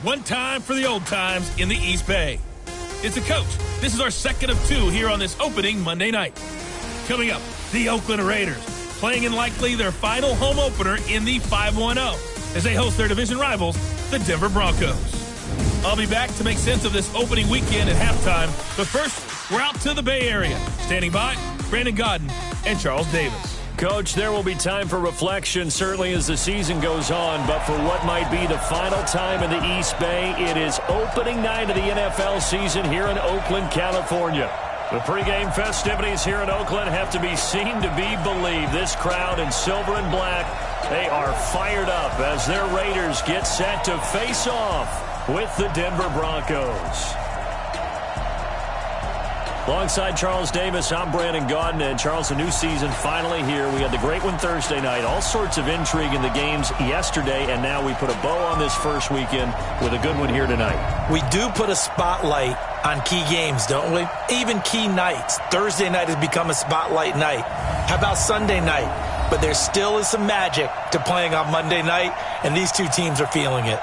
One time for the old times in the East Bay. It's a coach. This is our second of two here on this opening Monday night. Coming up, the Oakland Raiders, playing in likely their final home opener in the 5-1-0 as they host their division rivals, the Denver Broncos. I'll be back to make sense of this opening weekend at halftime, but first, we're out to the Bay Area. Standing by, Brandon Gaudin and Charles Davis. Coach, there will be time for reflection, certainly as the season goes on, but for what might be the final time in the East Bay, it is opening night of the NFL season here in Oakland, California. The pregame festivities here in Oakland have to be seen to be believed. This crowd in silver and black, they are fired up as their Raiders get set to face off with the Denver Broncos. Alongside Charles Davis, I'm Brandon Gaudin. And Charles, a new season finally here. We had the great one Thursday night. All sorts of intrigue in the games yesterday, and now we put a bow on this first weekend with a good one here tonight. We do put a spotlight on key games, don't we? Even key nights. Thursday night has become a spotlight night. How about Sunday night? But there still is some magic to playing on Monday night, and these two teams are feeling it.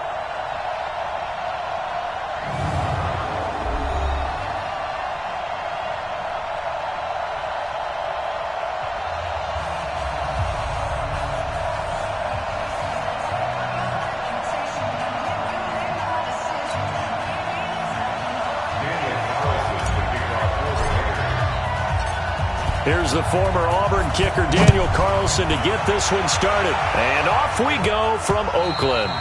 Here's the former Auburn kicker, Daniel Carlson, to get this one started. And off we go from Oakland.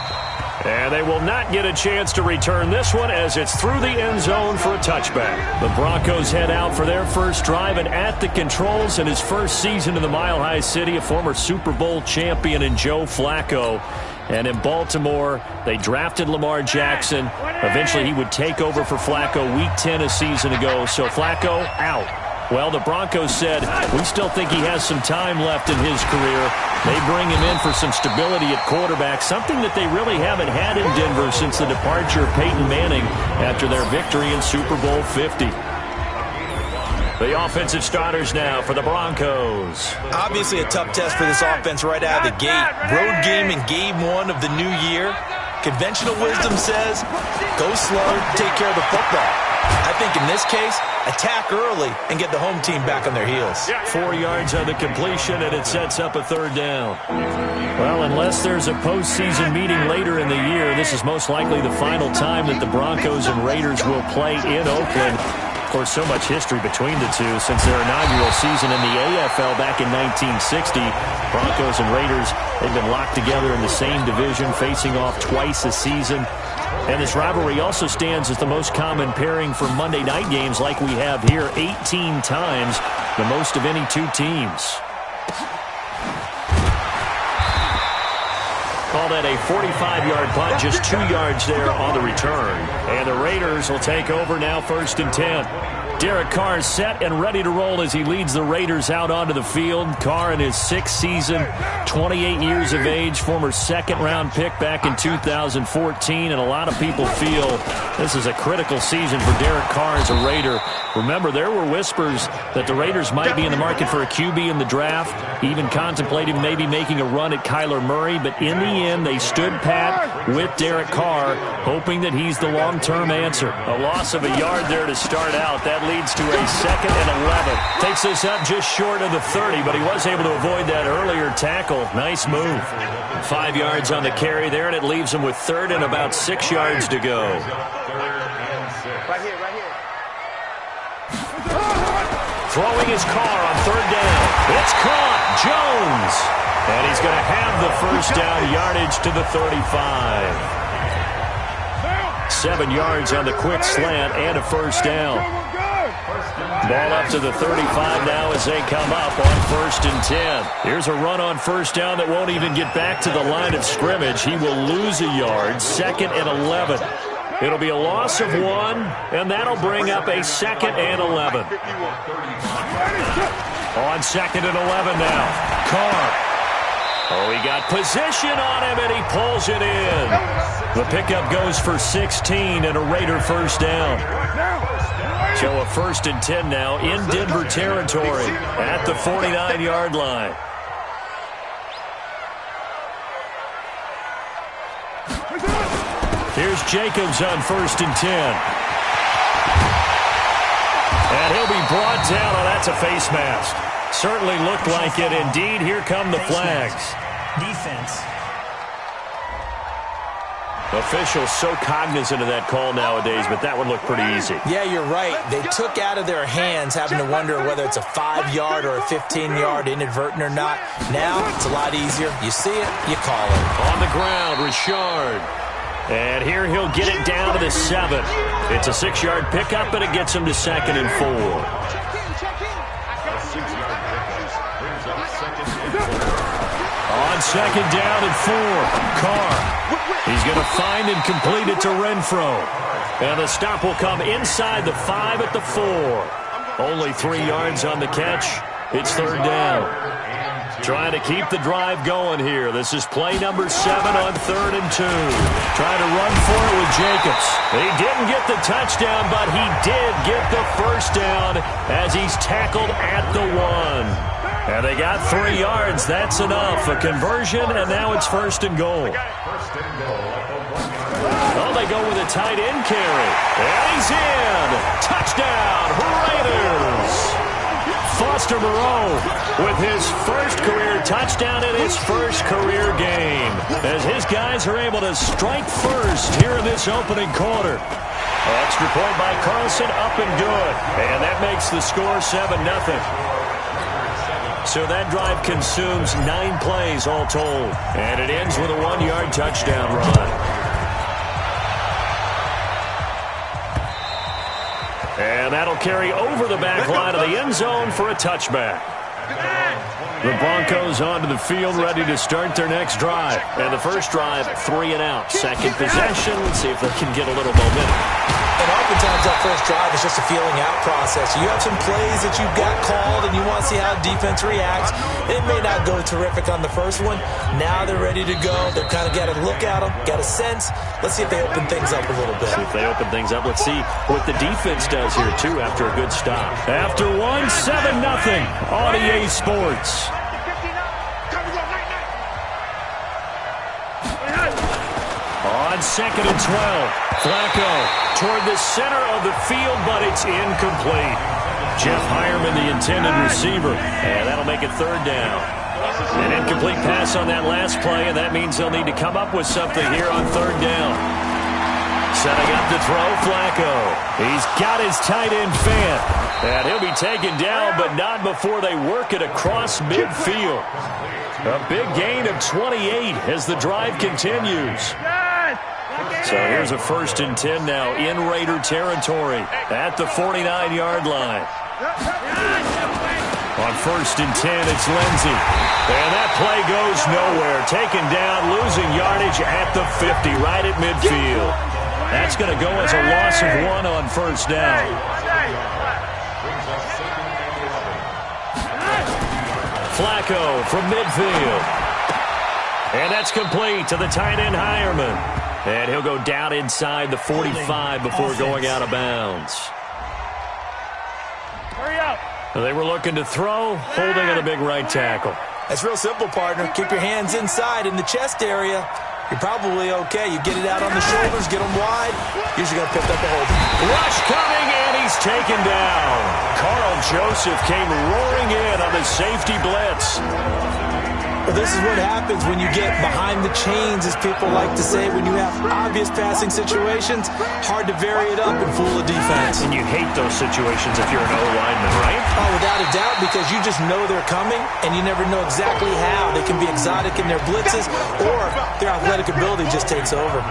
And they will not get a chance to return this one as it's through the end zone for a touchback. The Broncos head out for their first drive, and at the controls in his first season in the Mile High City, a former Super Bowl champion in Joe Flacco. And in Baltimore, they drafted Lamar Jackson. Eventually, he would take over for Flacco Week 10 a season ago. So Flacco out. Well, the Broncos said, we still think he has some time left in his career. They bring him in for some stability at quarterback, something that they really haven't had in Denver since the departure of Peyton Manning after their victory in Super Bowl 50. The offensive starters now for the Broncos. Obviously a tough test for this offense right out of the gate. Road game in game one of the new year. Conventional wisdom says, go slow, take care of the football. I think in this case, attack early and get the home team back on their heels. 4 yards on the completion, and it sets up a third down. Well, unless there's a postseason meeting later in the year, this is most likely the final time that the Broncos and Raiders will play in Oakland. Of course, so much history between the two since their inaugural season in the AFL back in 1960. Broncos and Raiders, they've been locked together in the same division, facing off twice a season. And this rivalry also stands as the most common pairing for Monday night games like we have here, 18 times, the most of any two teams. Call that a 45-yard punt, just 2 yards there on the return. And the Raiders will take over now, 1st and 10. Derek Carr is set and ready to roll as he leads the Raiders out onto the field. Carr in his 6th season, 28 years of age, former second-round pick back in 2014. And a lot of people feel this is a critical season for Derek Carr as a Raider. Remember, there were whispers that the Raiders might be in the market for a QB in the draft, even contemplating maybe making a run at Kyler Murray. But in the end, they stood pat with Derek Carr, hoping that he's the long-term answer. A loss of a yard there to start out. That leads to a 2nd and 11. Takes this up just short of the 30, but he was able to avoid that earlier tackle. Nice move. 5 yards on the carry there, and it leaves him with 3rd and about 6 yards to go. Right here, right here. Throwing his Carr on 3rd down. It's caught. Jones. And he's going to have the first down, yardage to the 35. 7 yards on the quick slant and a first down. Ball up to the 35 now as they come up on 1st and 10. Here's a run on 1st down that won't even get back to the line of scrimmage. He will lose a yard. 2nd and 11. It'll be a loss of 1, and that'll bring up a 2nd and 11. On 2nd and 11 now. Carr. Oh, he got position on him, and he pulls it in. The pickup goes for 16 and a Raider first down. So a 1st and 10 now in Denver territory at the 49-yard line. Here's Jacobs on 1st and 10. And he'll be brought down. Oh, that's a face mask. Certainly looked like it. Indeed, here come the flags. Defense. Officials so cognizant of that call nowadays, but that would look pretty easy. Yeah, you're right. They took out of their hands having to wonder whether it's a 5-yard or a 15-yard inadvertent or not. Now, it's a lot easier. You see it, you call it. On the ground, Richard. And here he'll get it down to the 7. It's a 6-yard pickup, and it gets him to 2nd and 4. On 2nd down and 4, Carr. He's going to find and complete it to Renfro. And the stop will come inside the 5 at the 4. Only 3 yards on the catch. It's 3rd down. Trying to keep the drive going here. This is play number 7 on 3rd and 2. Trying to run for it with Jacobs. He didn't get the touchdown, but he did get the first down as he's tackled at the 1. And they got 3 yards. That's enough. A conversion, and now it's 1st and goal. Oh, they go with a tight end carry. And he's in. Touchdown, Raiders. Foster Moreau with his first career touchdown in his first career game. As his guys are able to strike first here in this opening quarter. Extra point by Carlson, up and good. And that makes the score 7-0. So that drive consumes 9 plays all told. And it ends with a 1-yard touchdown run. And that'll carry over the back line of the end zone for a touchback. The Broncos onto the field, ready to start their next drive. And the first drive, 3 and out. Second possession, see if they can get a little momentum. And oftentimes that first drive is just a feeling out process. You have some plays that you've got called and you want to see how defense reacts. It may not go terrific on the first one. Now they're ready to go. They've kind of got to look at them, got a sense. Let's see if they open things up a little bit. See if they open things up. Let's see what the defense does here, too, after a good stop. After 1, 7-0 on EA Sports. On 2nd and 12, Flacco toward the center of the field, but it's incomplete. Jeff Hireman, the intended receiver, and that'll make it 3rd down. An incomplete pass on that last play, and that means they'll need to come up with something here on 3rd down. Setting up to throw, Flacco. He's got his tight end Fant, and he'll be taken down, but not before they work it across midfield. A big gain of 28 as the drive continues. So here's a 1st and 10 now in Raider territory at the 49-yard line. On 1st and 10, it's Lindsey. And that play goes nowhere. Taken down, losing yardage at the 50, right at midfield. That's going to go as a loss of 1 on 1st down. Flacco from midfield. And that's complete to the tight end Hireman. And he'll go down inside the 45 before going out of bounds. Hurry up. They were looking to throw, holding on a big right tackle. That's real simple, partner. Keep your hands inside in the chest area. You're probably okay. You get it out on the shoulders, get them wide. Usually going to pick up a hold. Rush coming, and he's taken down. Carl Joseph came roaring in on the safety blitz. Well, this is what happens when you get behind the chains, as people like to say. When you have obvious passing situations, hard to vary it up and fool a defense. And you hate those situations if you're an O-lineman, right? Oh, without a doubt, because you just know they're coming, and you never know exactly how. They can be exotic in their blitzes, or their athletic ability just takes over.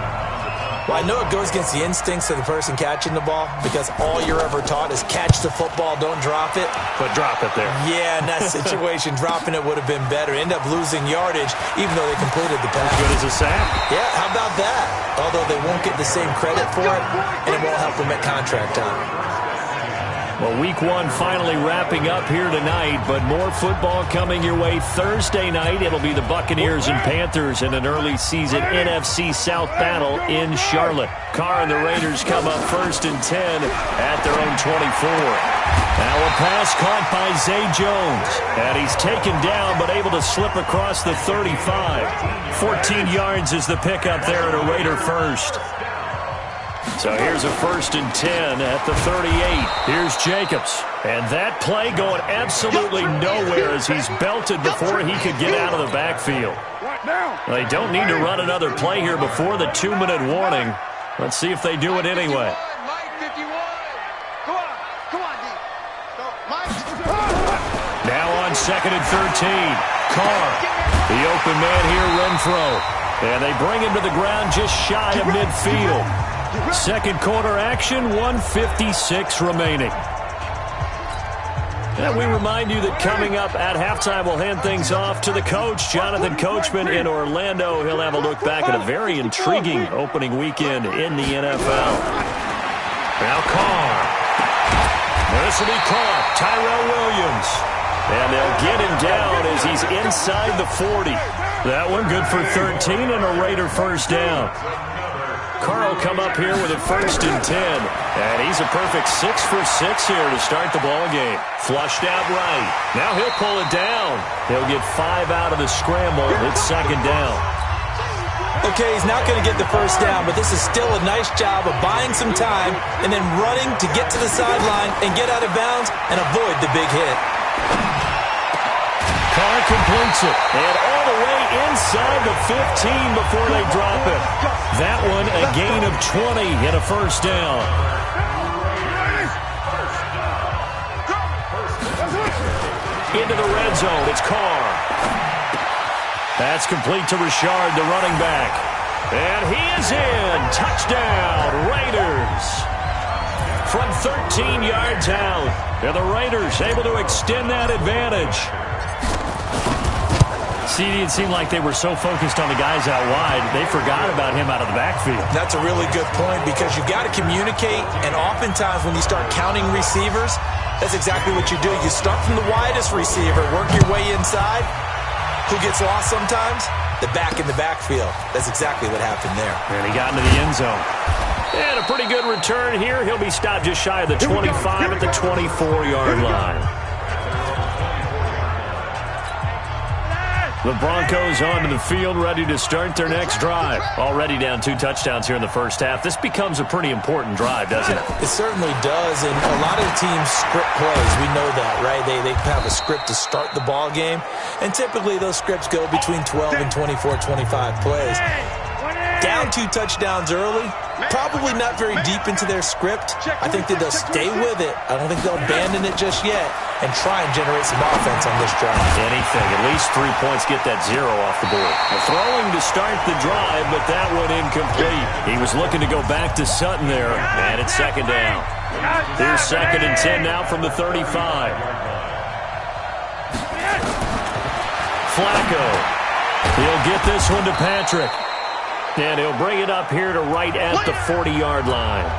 Well, I know it goes against the instincts of the person catching the ball, because all you're ever taught is catch the football, don't drop it. But drop it there. Yeah, in that situation, dropping it would have been better. End up losing yardage, even though they completed the pass. As good as a sack? Yeah, how about that? Although they won't get the same credit for it, and it won't help them at contract time. Well, week 1 finally wrapping up here tonight, but more football coming your way Thursday night. It'll be the Buccaneers and Panthers in an early season NFC South battle in Charlotte. Carr and the Raiders come up 1st and 10 at their own 24. Now a pass caught by Zay Jones, and he's taken down but able to slip across the 35. 14 yards is the pickup there at a Raider first. So here's a 1st and 10 at the 38. Here's Jacobs. And that play going absolutely nowhere as he's belted before he could get out of the backfield. They don't need to run another play here before the 2-minute warning. Let's see if they do it anyway. Now on 2nd and 13. Carr. The open man here, Renfro. And they bring him to the ground just shy of midfield. Second quarter action, 1:56 remaining. And we remind you that coming up at halftime, we'll hand things off to the coach, Jonathan Coachman in Orlando. He'll have a look back at a very intriguing opening weekend in the NFL. Now Carr. This will be caught. Tyrell Williams. And they'll get him down as he's inside the 40. That one good for 13 and a Raider first down. Carr will come up here with a 1st and 10. And he's a perfect 6 for 6 here to start the ball game. Flushed out right. Now he'll pull it down. He'll get 5 out of the scramble. It's 2nd down. Okay, he's not going to get the first down, but this is still a nice job of buying some time and then running to get to the sideline and get out of bounds and avoid the big hit. Carr completes it. And all the way inside the 15 before they drop it. That one a gain of 20 and a first down. Into the red zone. It's Carr. That's complete to Richard, the running back. And he is in. Touchdown, Raiders. From 13 yards out. And the Raiders able to extend that advantage. CD, it seemed like they were so focused on the guys out wide, they forgot about him out of the backfield. That's a really good point because you've got to communicate, and oftentimes when you start counting receivers, that's exactly what you do. You start from the widest receiver, work your way inside. Who gets lost sometimes? The back in the backfield. That's exactly what happened there. And he got into the end zone. And a pretty good return here. He'll be stopped just shy of the 25 at the 24-yard line. The Broncos onto the field, ready to start their next drive. Already down 2 touchdowns here in the first half. This becomes a pretty important drive, doesn't it? It certainly does, and a lot of teams script plays. We know that, right? They have a script to start the ball game, and typically those scripts go between 12 and 24, 25 plays. Down 2 touchdowns early, probably not very deep into their script. I think that they'll stay with it. I don't think they'll abandon it just yet and try and generate some offense on this drive. Anything, at least 3 points, get that 0 off the board. Throwing to start the drive, but that one incomplete. He was looking to go back to Sutton there, and it's 2nd down. Here's 2nd and 10 now from the 35. Flacco. He'll get this one to Patrick. And he'll bring it up here to right at the 40-yard line.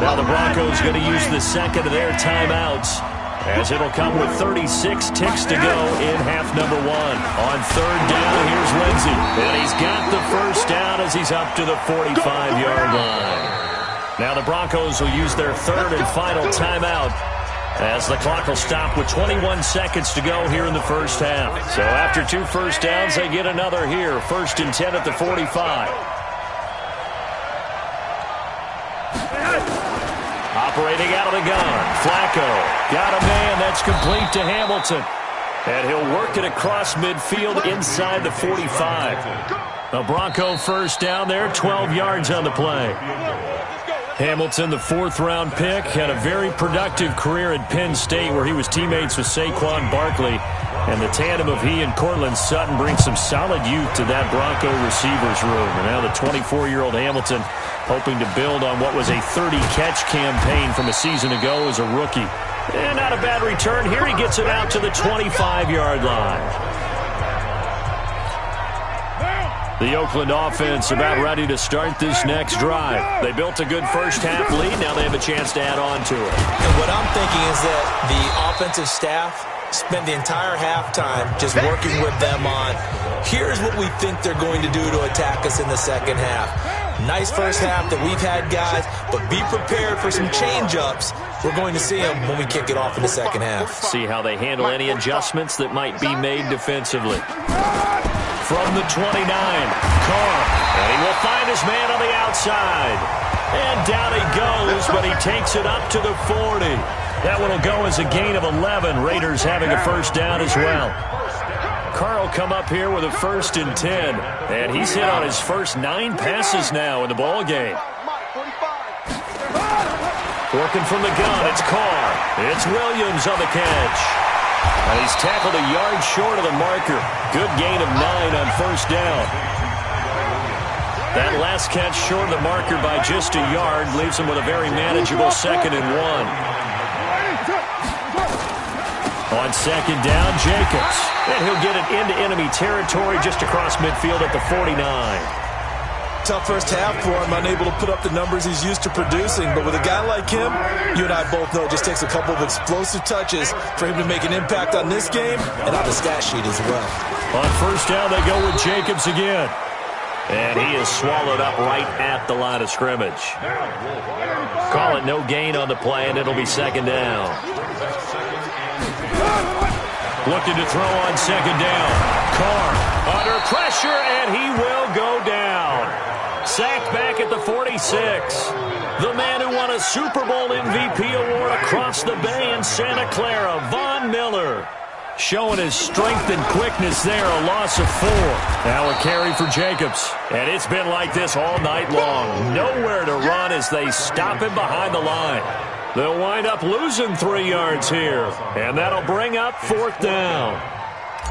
Now the Broncos going to use the second of their timeouts as it'll come with 36 ticks to go in half number 1. On 3rd down, here's Lindsey. And he's got the first down as he's up to the 45-yard line. Now the Broncos will use their 3rd and final timeout as the clock will stop with 21 seconds to go here in the first half. So after 2 first downs, they get another here. 1st and 10 at the 45. Operating out of the gun. Flacco got a man. That's complete to Hamilton. And he'll work it across midfield inside the 45. A Bronco first down there, 12 yards on the play. Hamilton, the 4th-round pick, had a very productive career at Penn State where he was teammates with Saquon Barkley. And the tandem of he and Cortland Sutton brings some solid youth to that Bronco receivers room. And now the 24-year-old Hamilton hoping to build on what was a 30-catch campaign from a season ago as a rookie. And not a bad return. Here he gets it out to the 25-yard line. The Oakland offense about ready to start this next drive. They built a good first half lead. Now they have a chance to add on to it. And what I'm thinking is that the offensive staff spent the entire halftime just working with them on, here's what we think they're going to do to attack us in the second half. Nice first half that we've had, guys, but be prepared for some change-ups. We're going to see them when we kick it off in the second half. See how they handle any adjustments that might be made defensively. From the 29, Carr, and he will find his man on the outside. And down he goes, but he takes it up to the 40. That one will go as a gain of 11. Raiders having a first down as well. Carr will come up here with a 1st and 10. And he's hit on his first 9 passes now in the ball game. Working from the gun, it's Carr. It's Williams on the catch. And he's tackled a yard short of the marker. Good gain of 9 on first down. That last catch short of the marker by just a yard leaves him with a very manageable 2nd and 1. On 2nd down, Jacobs. And he'll get it into enemy territory just across midfield at the 49. Tough first half for him, unable to put up the numbers he's used to producing. But with a guy like him, you and I both know it just takes a couple of explosive touches for him to make an impact on this game and on the stat sheet as well. On first down, they go with Jacobs again. And he is swallowed up right at the line of scrimmage. Call it no gain on the play, and it'll be 2nd down. Looking to throw on 2nd down. Carr under pressure, and he will go down. Sacked back at the 46. The man who won a Super Bowl MVP award across the bay in Santa Clara, Von Miller. Showing his strength and quickness there, a loss of 4. Now a carry for Jacobs. And it's been like this all night long. Nowhere to run as they stop him behind the line. They'll wind up losing 3 yards here. And that'll bring up 4th down.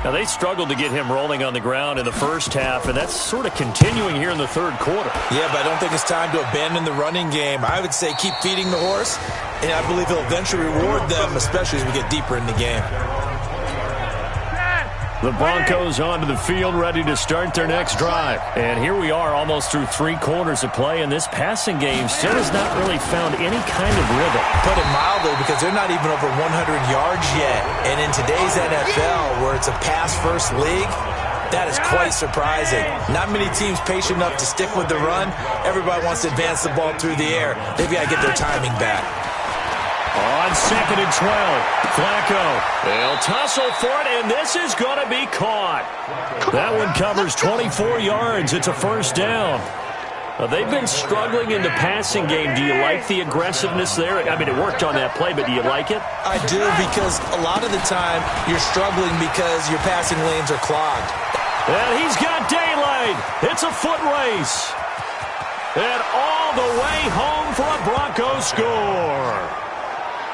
Now they struggled to get him rolling on the ground in the first half, and that's sort of continuing here in the 3rd quarter. Yeah, but I don't think it's time to abandon the running game. I would say keep feeding the horse, and I believe he'll eventually reward them, especially as we get deeper in the game. The Broncos onto the field, ready to start their next drive. And here we are almost through 3 quarters of play, and this passing game still has not really found any kind of rhythm. Put it mildly, because they're not even over 100 yards yet. And in today's NFL, where it's a pass-first league, that is quite surprising. Not many teams patient enough to stick with the run. Everybody wants to advance the ball through the air. They've got to get their timing back. On 2nd and 12, Flacco. They'll tussle for it, and this is going to be caught. That one covers 24 yards. It's a first down. They've been struggling in the passing game. Do you like the aggressiveness there? I mean, it worked on that play, but do you like it? I do, because a lot of the time you're struggling because your passing lanes are clogged. And he's got daylight. It's a foot race. And all the way home for a Broncos score.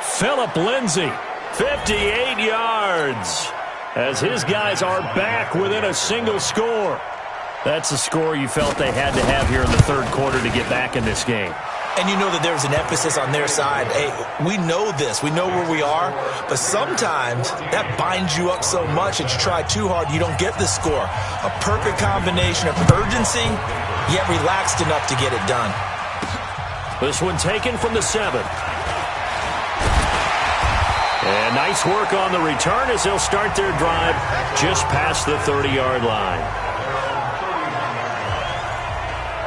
Phillip Lindsay, 58 yards, as his guys are back within a single score. That's a score you felt they had to have here in the 3rd quarter to get back in this game. And you know that there's an emphasis on their side. Hey, we know this. We know where we are. But sometimes that binds you up so much that you try too hard, you don't get the score. A perfect combination of urgency, yet relaxed enough to get it done. This one taken from the 7. And nice work on the return as they'll start their drive just past the 30-yard line.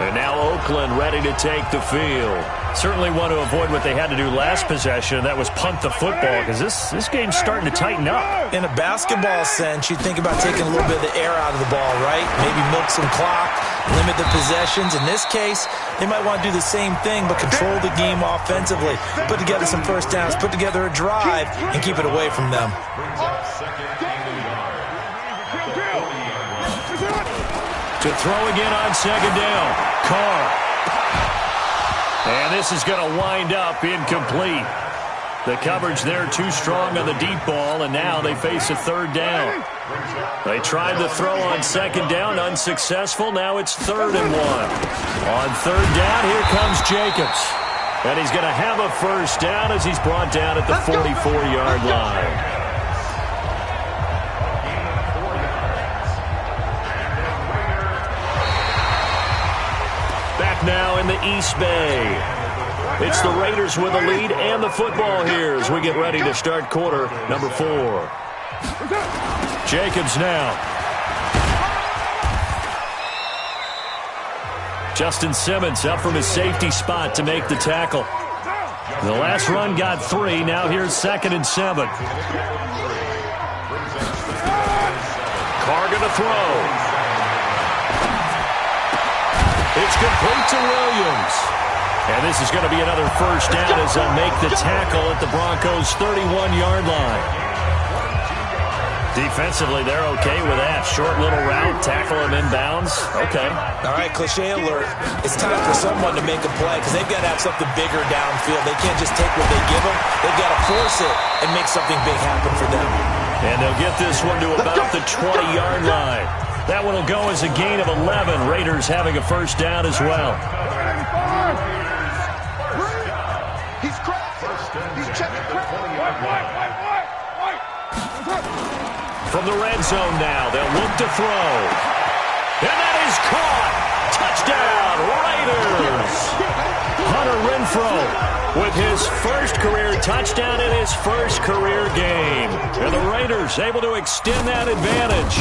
And now Oakland ready to take the field. Certainly want to avoid what they had to do last possession, and that was punt the football, because this game's starting to tighten up. In a basketball sense, you'd think about taking a little bit of the air out of the ball, right? Maybe milk some clock, limit the possessions. In this case, they might want to do the same thing, but control the game offensively. Put together some first downs, put together a drive, and keep it away from them. To throw again on 2nd down, Carr. And this is going to wind up incomplete. The coverage there too strong on the deep ball, and now they face a 3rd down. They tried to throw on 2nd down, unsuccessful. Now it's 3rd and 1. On 3rd down, here comes Jacobs. And he's going to have a first down as he's brought down at the 44-yard line. Now in the East Bay. It's the Raiders with a lead and the football here as we get ready to start quarter number 4. Jacobs now. Justin Simmons up from his safety spot to make the tackle. The last run got 3. Now here's 2nd and 7. Carr going to throw. It's complete to Williams. And this is going to be another first down as they'll make the tackle at the Broncos' 31-yard line. Defensively, they're okay with that. Short little route, tackle him inbounds. Okay. All right, cliche alert. It's time for someone to make a play because they've got to have something bigger downfield. They can't just take what they give them. They've got to force it and make something big happen for them. And they'll get this one to about the 20-yard line. That one will go as a gain of 11. Raiders having a first down as well. He's cracked. He's checking crack. From the red zone now, they'll look to throw. And that is caught. Touchdown, Raiders. Hunter Renfrow with his first career touchdown in his first career game. And the Raiders able to extend that advantage.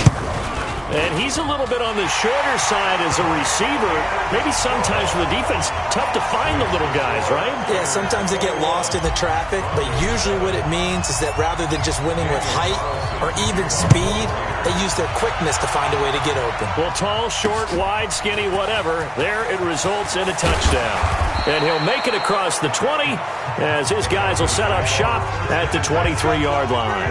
And he's a little bit on the shorter side as a receiver. Maybe sometimes for the defense, tough to find the little guys, right? Yeah, sometimes they get lost in the traffic, but usually what it means is that rather than just winning with height or even speed, they use their quickness to find a way to get open. Well, tall, short, wide, skinny, whatever, there it results in a touchdown. And he'll make it across the 20 as his guys will set up shop at the 23-yard line.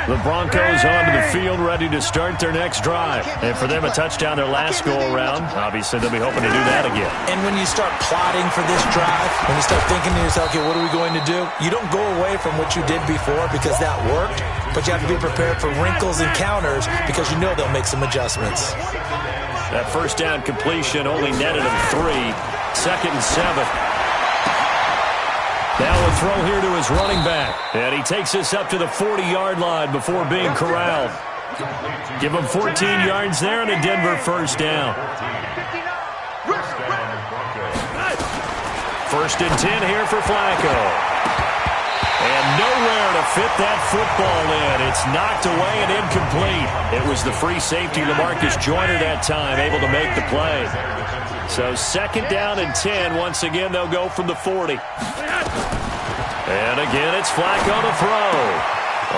The Broncos onto the field ready to start their next drive. And for them, a touchdown their last go-around. Obviously, they'll be hoping to do that again. And when you start plotting for this drive, when you start thinking to yourself, okay, what are we going to do? You don't go away from what you did before because that worked, but you have to be prepared for wrinkles and counters because you know they'll make some adjustments. That first down completion only netted him 3. 2nd and 7. Now a throw here to his running back. And he takes this up to the 40-yard line before being corralled. Give him 14 yards there and a Denver first down. 1st and 10 here for Flacco. And nowhere to fit that football in. It's knocked away and incomplete. It was the free safety, LaMarcus Joyner, that time, able to make the play. So 2nd down and 10. Once again, they'll go from the 40. And again, it's Flacco to throw.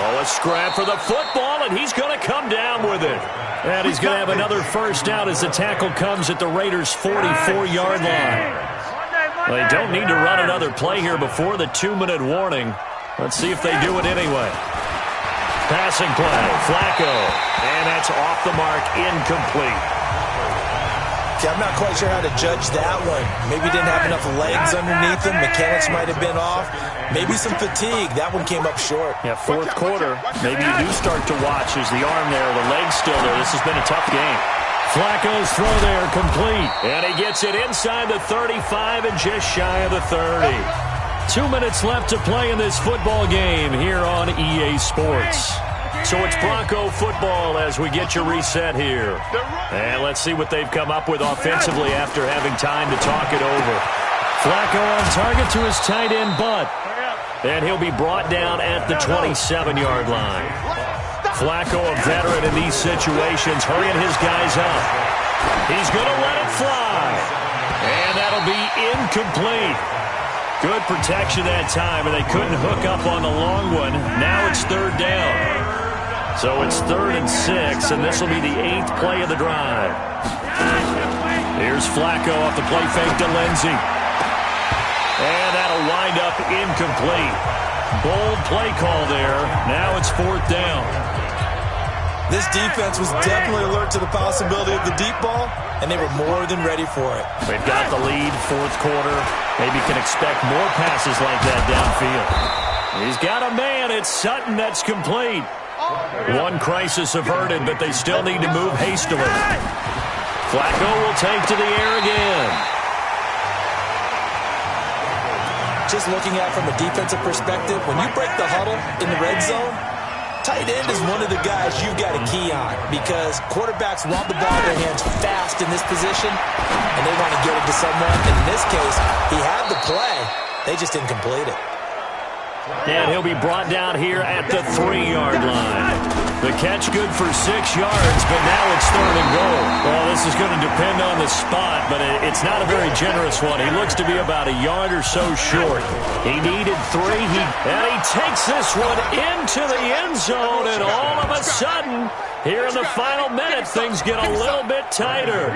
Oh, a scrap for the football, and he's going to come down with it. And he's going to have another first down as the tackle comes at the Raiders' 44-yard line. Well, they don't need to run another play here before the 2-minute warning. Let's see if they do it anyway. Passing play, Flacco. And that's off the mark, incomplete. I'm not quite sure how to judge that one. Maybe didn't have enough legs underneath him. Mechanics might have been off. Maybe some fatigue. That one came up short. Yeah, 4th quarter. Maybe you do start to watch as the arm there, the leg's still there. This has been a tough game. Flacco's throw there, complete. And he gets it inside the 35 and just shy of the 30. 2 minutes left to play in this football game here on EA Sports. So it's Bronco football as we get your reset here. And let's see what they've come up with offensively after having time to talk it over. Flacco on target to his tight end, Butt. And he'll be brought down at the 27-yard line. Flacco, a veteran in these situations, hurrying his guys up. He's going to let it fly. And that'll be incomplete. Good protection that time, and they couldn't hook up on the long one. Now it's 3rd down. So it's 3rd and 6, and this will be the 8th play of the drive. Here's Flacco off the play fake to Lindsey. And that'll wind up incomplete. Bold play call there. Now it's 4th down. This defense was definitely alert to the possibility of the deep ball, and they were more than ready for it. They've got the lead, 4th quarter. Maybe can expect more passes like that downfield. He's got a man. It's Sutton that's complete. One crisis averted, but they still need to move hastily. Flacco will take to the air again. Just looking at it from a defensive perspective, when you break the huddle in the red zone, tight end is one of the guys you've got to key on because quarterbacks want the ball in their hands fast in this position, and they want to get it to someone. And in this case, he had the play. They just didn't complete it. And he'll be brought down here at the 3-yard line. The catch good for 6 yards, but now it's 3rd and goal. Well, this is going to depend on the spot, but it's not a very generous one. He looks to be about a yard or so short. He needed 3, and he takes this one into the end zone, and all of a sudden, Here in the final minute, things get a little bit tighter.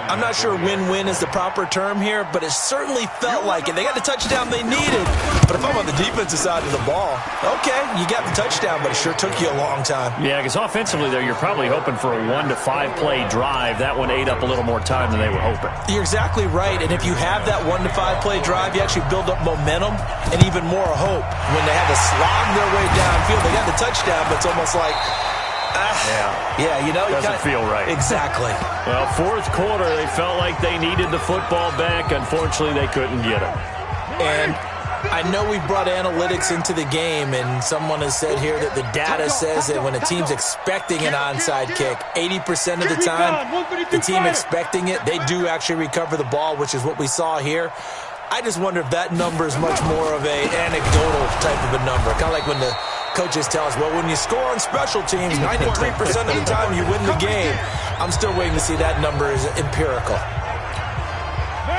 I'm not sure win-win is the proper term here, but it certainly felt like it. They got the touchdown they needed. But if I'm on the defensive side of the ball, okay, you got the touchdown, but it sure took you a long time. Yeah, because offensively there, you're probably hoping for a 1 to 5 play drive. That one ate up a little more time than they were hoping. You're exactly right, and if you have that 1 to 5 play drive, you actually build up momentum and even more hope. When they had to slog their way downfield, they got the touchdown, but it's almost like, yeah, you know, doesn't feel right. Exactly. Well, fourth quarter, they felt like they needed the football back. Unfortunately, they couldn't get it. And I know we brought analytics into the game, and someone has said here that the data says that when a team's expecting an onside kick, 80% of the time, the team expecting it, they do actually recover the ball, which is what we saw here. I just wonder if that number is much more of an anecdotal type of a number, kind of like when the coaches tell us, well, when you score on special teams, 93% of the time you win the game. I'm still waiting to see that number is empirical.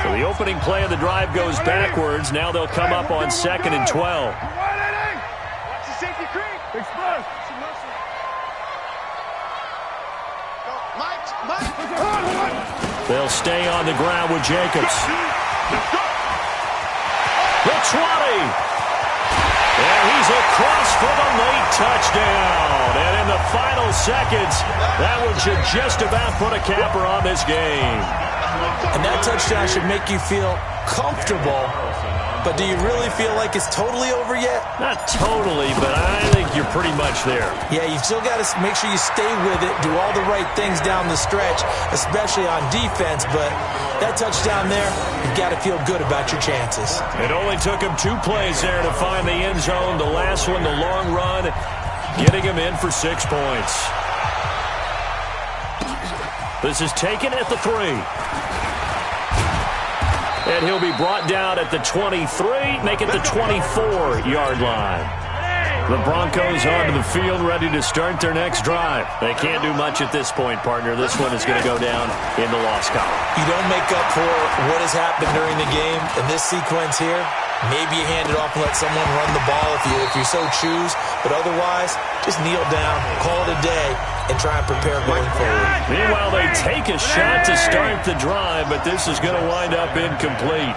So the opening play of the drive goes backwards. Now they'll come up on 2nd and 12. They'll stay on the ground with Jacobs. The 20. And he's across for the late touchdown. And in the final seconds, that one should just about put a capper on this game. And that touchdown should make you feel comfortable. But do you really feel like it's totally over yet? Not totally, but I think you're pretty much there. Yeah, you've still got to make sure you stay with it, do all the right things down the stretch, especially on defense. But that touchdown there, you've got to feel good about your chances. It only took him 2 plays there to find the end zone. The last one, the long run, getting him in for 6 points. This is taken at the 3. And he'll be brought down at the 23, make it the 24-yard line. The Broncos onto the field, ready to start their next drive. They can't do much at this point, partner. This one is going to go down in the loss column. You don't make up for what has happened during the game. In this sequence here, maybe you hand it off and let someone run the ball if you so choose. But otherwise, just kneel down, call it a day, and try and prepare going forward. Meanwhile, they take a shot to start the drive, but this is going to wind up incomplete.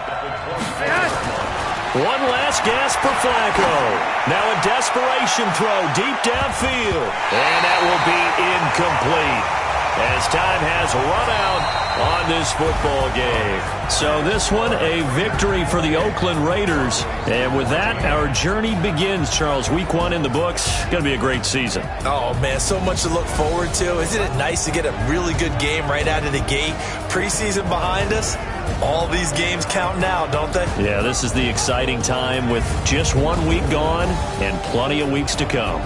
One last gasp for Flacco. Now a desperation throw deep downfield. And that will be incomplete as time has run out on this football game. So this one, a victory for the Oakland Raiders. And with that, our journey begins, Charles. Week 1 in the books. Going to be a great season. Oh, man, so much to look forward to. Isn't it nice to get a really good game right out of the gate? Preseason behind us. All these games count now, don't they? Yeah, this is the exciting time with just 1 week gone and plenty of weeks to come.